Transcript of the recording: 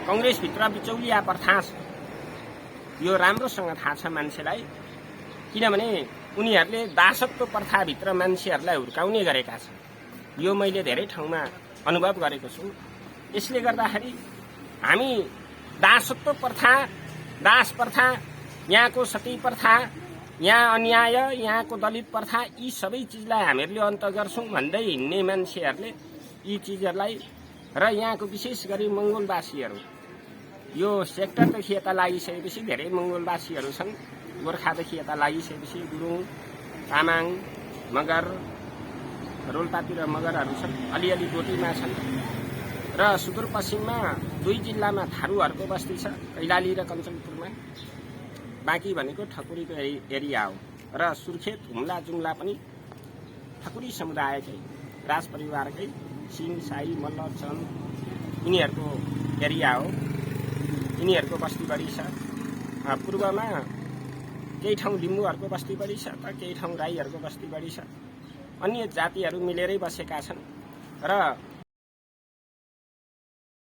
कांग्रेसभित्र बिचौलिया प्रथा छ यो राम्रोसँग थाहा छ मान्छेलाई किनभने उनीहरूले दासत्व प्रथाभित्र मान्छेहरूलाई हुर्काउने गरेका छन् यो मैले धेरै ठाउँमा अनुभव गरेको छु यसले गर्दाखेरि हामी दासत्व प्रथा दास प्रथा यहाँको सती प्रथा यहाँ अन्याय यहाँको दलित प्रथा यी सबै चिजलाई हामीहरूले अन्त गर्छौं भन्दै हिँड्ने मान्छेहरूले यी चिजहरूलाई र यहाँको विशेष गरी मंगोलवासीहरू यो सेक्टरदेखि यता लागिसकेपछि धेरै मंगोलवासीहरू छन् गोर्खादेखि यता लागिसकेपछि गुरुङ तामाङ मगर रोल्पातिर मगरहरू छन् अलिअलि डोटीमा छन् र सुदूरपश्चिममा 2 जिल्लामा थारूहरूको बस्ती छ कैलाली र कञ्चनपुरमा बाँकी भनेको ठकुरीको एरिया हो र सुर्खेत हुम्ला जुम्ला पनि ठकुरी समुदायकै राजपरिवारकै सिंह साई मल्ल चन्द यिनीहरूको एरिया हो यिनीहरूको बस्ती बढी छ पूर्वमा केही ठाउँ लिम्बूहरूको बस्ती बढी छ त केही ठाउँ राईहरूको बस्ती बढी छ अन्य जातिहरू मिलेरै बसेका छन् र